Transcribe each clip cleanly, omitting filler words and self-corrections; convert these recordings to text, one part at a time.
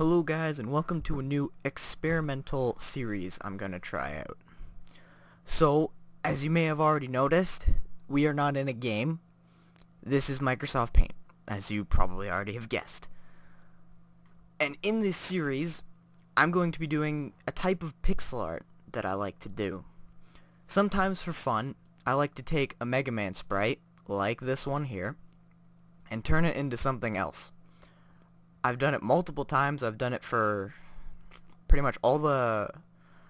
Hello guys, and welcome to a new experimental series I'm gonna try out. So, as you may have already noticed, we are not in a game. This is Microsoft Paint, as you probably already have guessed. And in this series, I'm going to be doing a type of pixel art that I like to do. Sometimes for fun, I like to take a Mega Man sprite, like this one here, and turn it into something else. I've done it multiple times. I've done it for pretty much all the...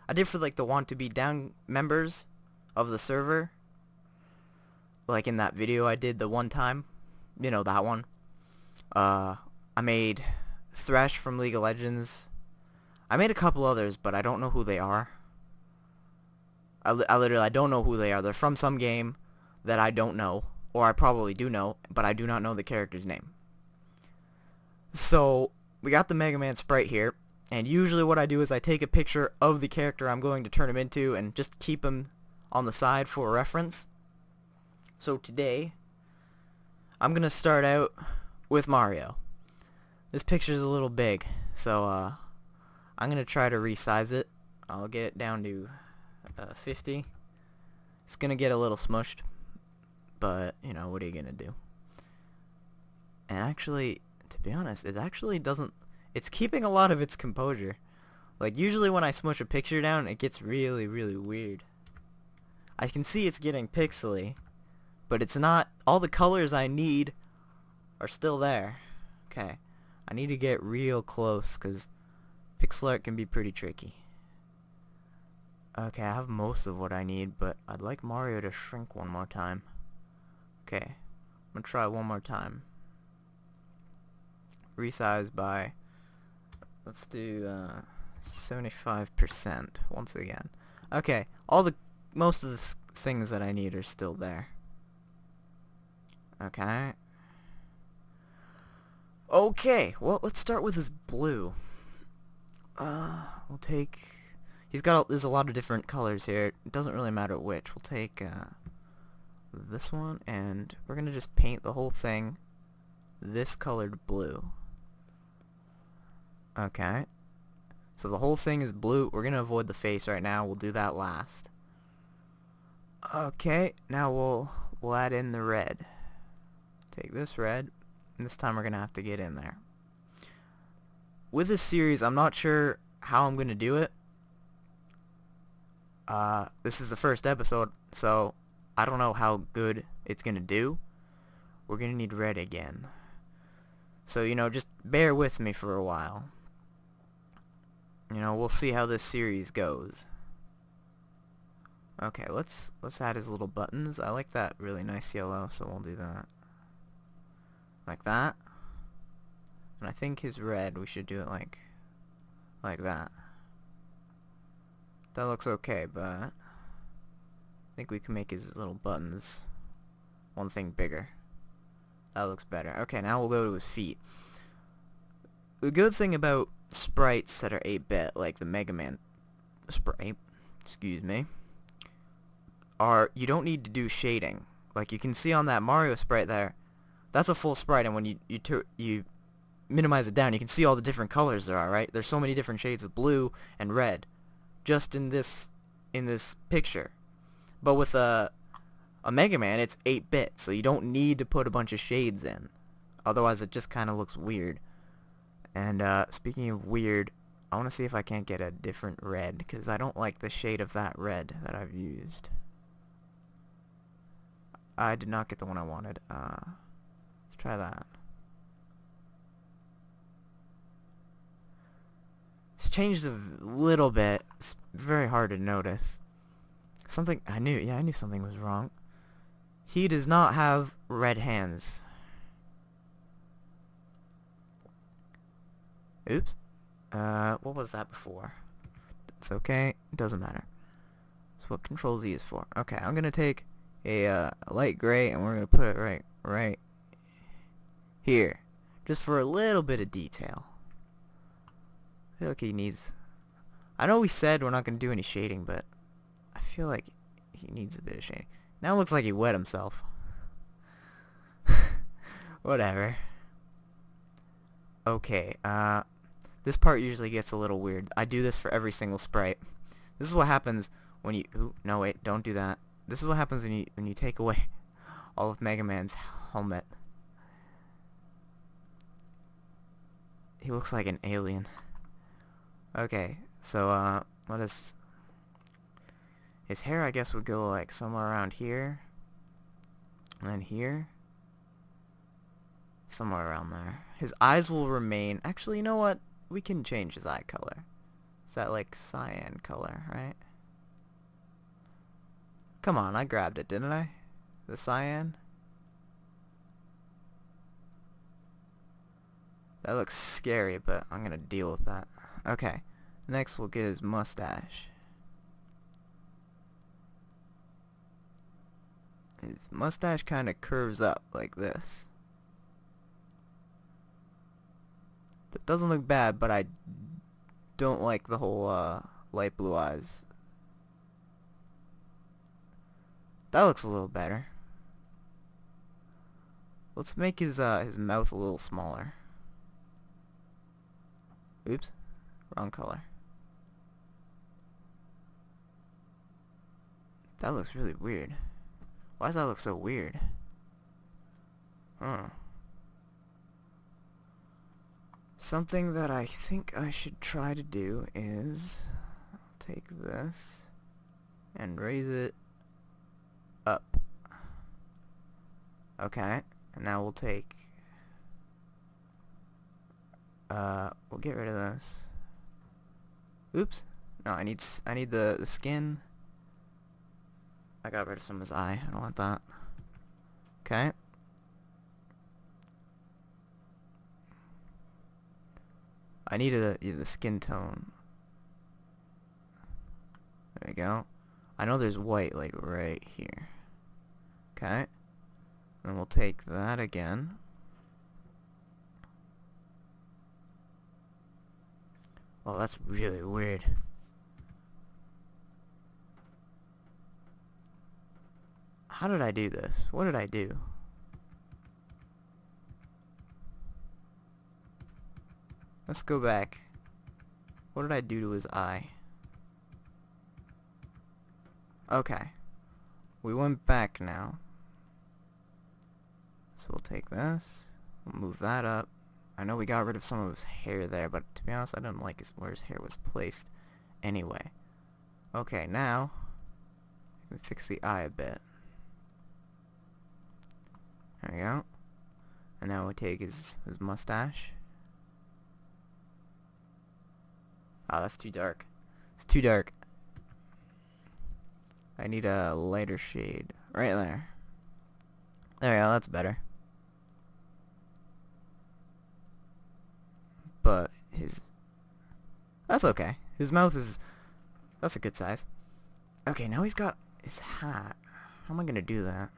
I did for like the Want to Be Down members of the server. Like in that video I did the one time. You know, that one. I made Thresh from League of Legends. I made a couple others, but I don't know who they are. I don't know who they are. They're from some game that I don't know. Or I probably do know, but I do not know the character's name. So, we got the Mega Man sprite here, and usually what I do is I take a picture of the character I'm going to turn him into and just keep him on the side for reference. So today, I'm going to start out with Mario. This picture's a little big, so I'm going to try to resize it. I'll get it down to 50. It's going to get a little smushed, but, you know, what are you going to do? And actually, to be honest, it actually doesn't... It's keeping a lot of its composure. Like, usually when I smush a picture down, it gets really, really weird. I can see it's getting pixely, but it's not... All the colors I need are still there. Okay. I need to get real close, because pixel art can be pretty tricky. Okay, I have most of what I need, but I'd like Mario to shrink one more time. Okay. I'm gonna try one more time. Resize by, let's do 75% once again. Okay, most of the things that I need are still there. Okay. Okay, well, let's start with this blue. We'll take... there's a lot of different colors here. It doesn't really matter which. We'll take this one, and we're gonna just paint the whole thing this colored blue. Okay. So the whole thing is blue. We're gonna avoid the face right now. We'll do that last. Okay, now we'll add in the red. Take this red, and this time we're gonna have to get in there. With this series, I'm not sure how I'm gonna do it. This is the first episode, so I don't know how good it's gonna do. We're gonna need red again. So, you know, just bear with me for a while. You know, we'll see how this series goes. Okay, let's add his little buttons. I like that really nice yellow, so we'll do that. Like that. And I think his red, we should do it like that. That looks okay, but I think we can make his little buttons one thing bigger. That looks better. Okay, now we'll go to his feet. The good thing about sprites that are 8-bit, like the Mega Man sprite, excuse me, are you don't need to do shading. Like you can see on that Mario sprite there, that's a full sprite, and when you minimize it down, you can see all the different colors there are, right? There's so many different shades of blue and red just in this picture. But with a Mega Man, it's 8-bit, so you don't need to put a bunch of shades in. Otherwise, it just kind of looks weird. And speaking of weird, I want to see if I can't get a different red, because I don't like the shade of that red that I've used. I did not get the one I wanted. Let's try that. It's changed a little bit. It's very hard to notice. I knew something was wrong. He does not have red hands. Oops. What was that before? It's okay. It doesn't matter. That's what Control Z is for. Okay, I'm gonna take a light gray and we're gonna put it right here, just for a little bit of detail. I feel like he needs... I know we said we're not gonna do any shading, but I feel like he needs a bit of shading. Now it looks like he wet himself. Whatever. Okay, This part usually gets a little weird. I do this for every single sprite. This is what happens when you... Ooh, no wait, don't do that. This is what happens when you take away all of Mega Man's helmet. He looks like an alien. Okay, so what is... His hair, I guess, would go like somewhere around here. And then here. Somewhere around there. His eyes will remain... Actually, you know what? We can change his eye color. Is that like cyan color, right? Come on, I grabbed it, didn't I? The cyan? That looks scary, but I'm gonna deal with that. Okay. Next we'll get his mustache. His mustache kinda curves up like this. That doesn't look bad, but I don't like the whole light blue eyes. That looks a little better. Let's make his mouth a little smaller. Oops, wrong color. That looks really weird. Why does that look so weird? Huh. Something that I think I should try to do is take this and raise it up. Okay, and now we'll take we'll get rid of this. Oops. No, I need the skin. I got rid of some of his eye. I don't want that. Okay. I need the skin tone. There we go. I know there's white like right here. Okay. Then we'll take that again. Oh, that's really weird. How did I do this? What did I do? Let's go back. What did I do to his eye? Okay. We went back now. So we'll take this. We'll move that up. I know we got rid of some of his hair there, but to be honest, I didn't like where his hair was placed anyway. Okay, now we can fix the eye a bit. There we go. And now we take his mustache. Oh, that's too dark. It's too dark. I need a lighter shade. Right there. There we go, that's better. But that's okay. His mouth is... That's a good size. Okay, now he's got his hat. How am I gonna do that?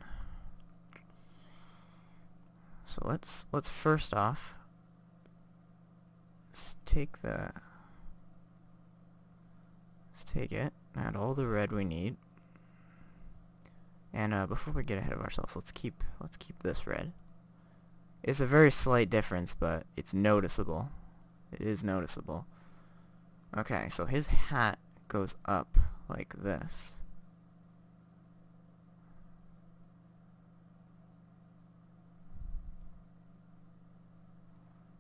So let's first off... Let's take it, add all the red we need. And before we get ahead of ourselves, let's keep this red. It's a very slight difference, but it's noticeable. It is noticeable. Okay, so his hat goes up like this.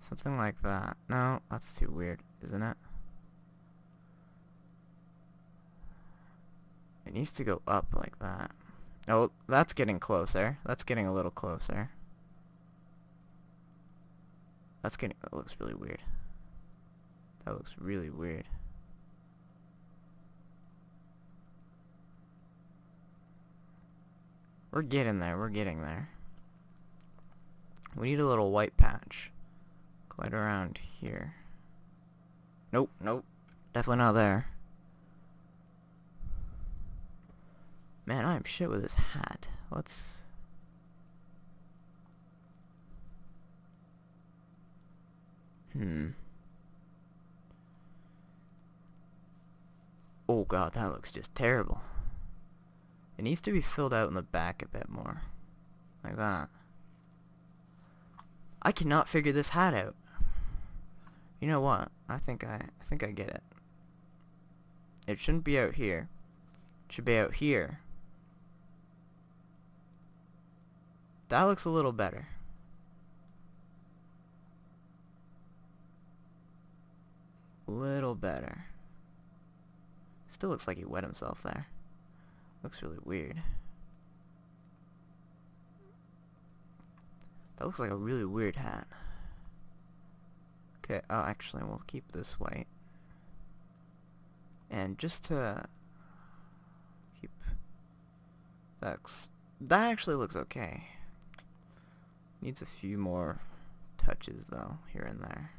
Something like that. No, that's too weird, isn't it? It needs to go up like that. Oh, that's getting closer. That's getting a little closer. That looks really weird. That looks really weird. We're getting there. We're getting there. We need a little white patch. Right around here. Nope, nope. Definitely not there. Man, I am shit with this hat. Let's... Oh god, that looks just terrible. It needs to be filled out in the back a bit more. Like that. I cannot figure this hat out. You know what? I think I get it. It shouldn't be out here. It should be out here. That looks a little better. Little better. Still looks like he wet himself there. Looks really weird. That looks like a really weird hat. Okay, oh, actually, we'll keep this white. And just to keep... that actually looks okay. Needs a few more touches, though, here and there.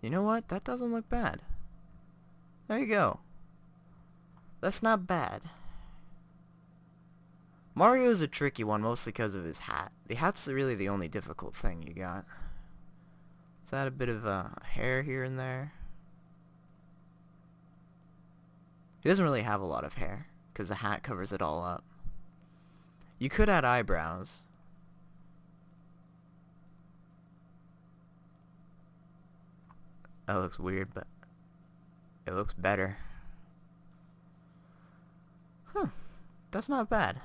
You know what? That doesn't look bad. There you go. That's not bad. Mario is a tricky one, mostly because of his hat. The hat's really the only difficult thing you got. Let's add a bit of hair here and there. He doesn't really have a lot of hair, because the hat covers it all up. You could add eyebrows. That looks weird, but it looks better. Huh. That's not bad.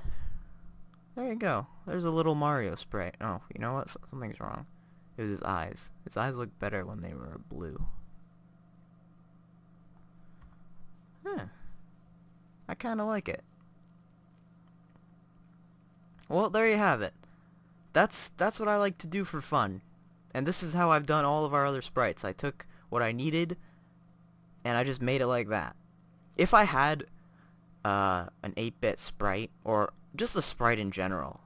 There you go. There's a little Mario sprite. Oh, you know what? Something's wrong. It was his eyes. His eyes looked better when they were blue. Huh. I kind of like it. Well, there you have it. That's what I like to do for fun. And this is how I've done all of our other sprites. I took what I needed, and I just made it like that. If I had an 8-bit sprite, or just a sprite in general,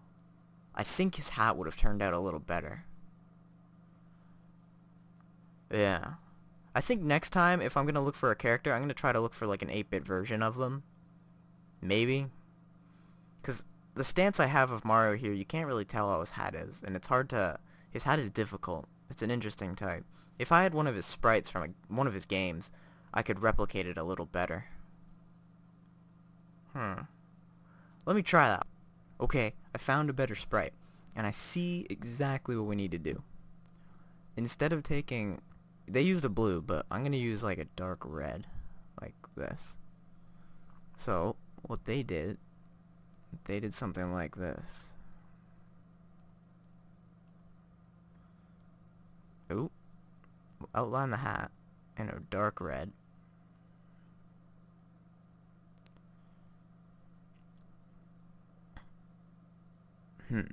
I think his hat would have turned out a little better. Yeah. I think next time, if I'm going to look for a character, I'm going to try to look for like an 8-bit version of them. Maybe. Because the stance I have of Mario here, you can't really tell how his hat is, and it's hard to... his hat is difficult. It's an interesting type. If I had one of his sprites from one of his games, I could replicate it a little better. Let me try that. Okay, I found a better sprite, and I see exactly what we need to do. Instead of taking... they used a blue, but I'm going to use like a dark red, like this. So, what they did something like this. Ooh. Outline the hat in a dark red. We'll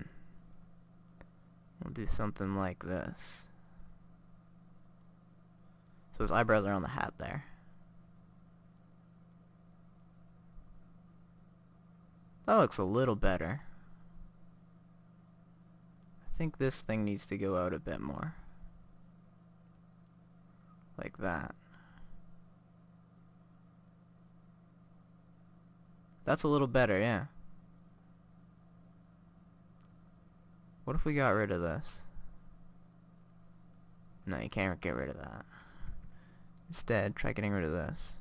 do something like this. So his eyebrows are on the hat there. That looks a little better. I think this thing needs to go out a bit more. Like that. That's a little better, yeah. What if we got rid of this? No, you can't get rid of that. Instead, try getting rid of this.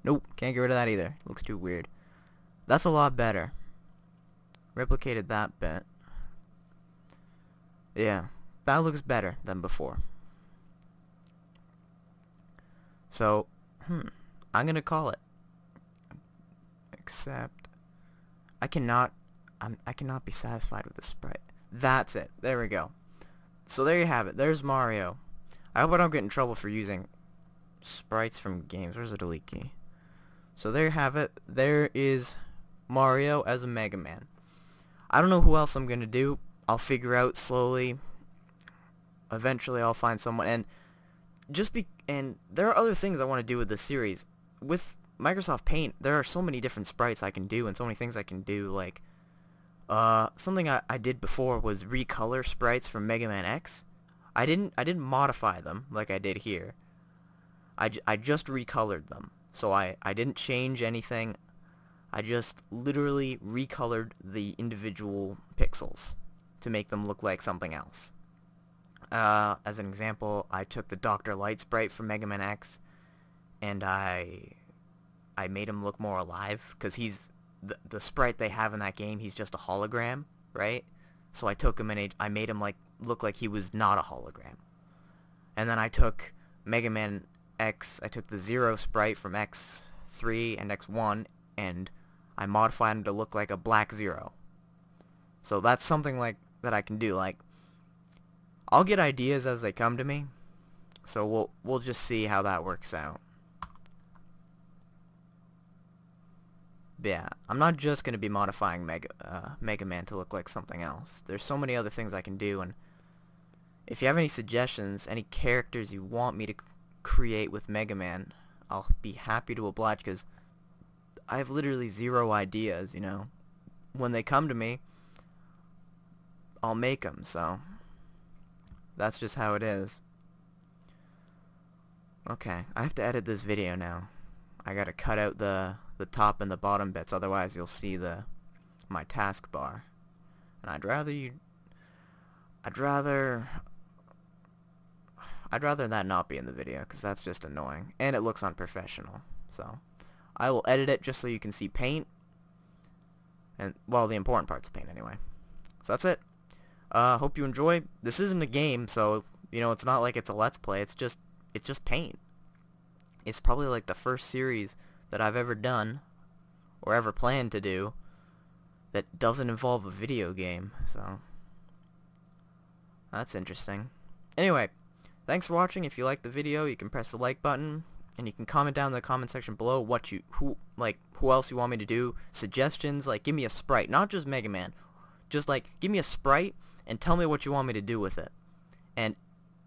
Nope, can't get rid of that either. Looks too weird. That's a lot better. Replicated that bit. Yeah, that looks better than before. So, I'm gonna call it. Except, I cannot be satisfied with this sprite. That's it. There we go. So there you have it. There's Mario. I hope I don't get in trouble for using sprites from games. Where's the delete key? So there you have it. There is Mario as a Mega Man. I don't know who else I'm gonna do. I'll figure out slowly. Eventually I'll find someone, and and there are other things I want to do with this series. With Microsoft Paint, there are so many different sprites I can do and so many things I can do, like something I did before was recolor sprites from Mega Man X. I didn't modify them like I did here. I just recolored them. So I didn't change anything. I just literally recolored the individual pixels to make them look like something else. As an example, I took the Dr. Light sprite from Mega Man X, and I made him look more alive, because he's the sprite they have in that game. He's just a hologram, right? So I took him and I made him like look like he was not a hologram. And then I took Mega Man X, I took the Zero sprite from X3 and X1, and I modified him to look like a black Zero. So that's something like that I can do. Like, I'll get ideas as they come to me, so we'll just see how that works out. But yeah, I'm not just going to be modifying Mega Man to look like something else. There's so many other things I can do, and if you have any suggestions, any characters you want me to create with Mega Man, I'll be happy to oblige, because I have literally zero ideas, you know. When they come to me, I'll make them, so that's just how it is. Okay, I have to edit this video now. I gotta cut out the top and the bottom bits, otherwise you'll see my taskbar. And I'd rather that not be in the video, because that's just annoying, and it looks unprofessional. So I will edit it just so you can see paint, and well, the important part's paint anyway. So that's it. Hope you enjoy. This isn't a game, so you know, it's not like it's a let's play. It's just paint. It's probably like the first series that I've ever done or ever planned to do that doesn't involve a video game, so that's interesting. Anyway, thanks for watching. If you liked the video, you can press the like button, and you can comment down in the comment section below who else you want me to do, suggestions, like give me a sprite, not just Mega Man, just like give me a sprite and tell me what you want me to do with it, and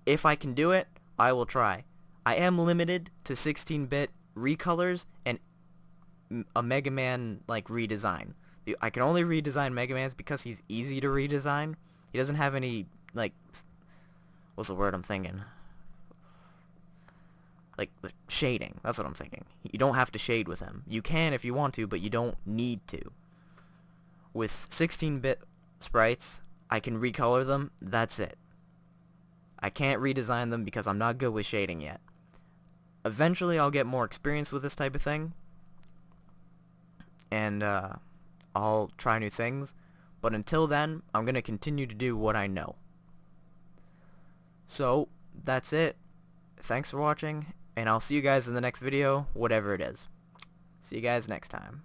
if I can do it, I will try. I am limited to 16-bit recolors and a Mega Man like redesign. I can only redesign Mega Man's because he's easy to redesign. He doesn't have any, like, what's the word I'm thinking? Like, shading. That's what I'm thinking. You don't have to shade with him. You can if you want to, but you don't need to. With 16-bit sprites, I can recolor them. That's it. I can't redesign them because I'm not good with shading yet. Eventually, I'll get more experience with this type of thing, and I'll try new things, but until then, I'm going to continue to do what I know. So, that's it. Thanks for watching, and I'll see you guys in the next video, whatever it is. See you guys next time.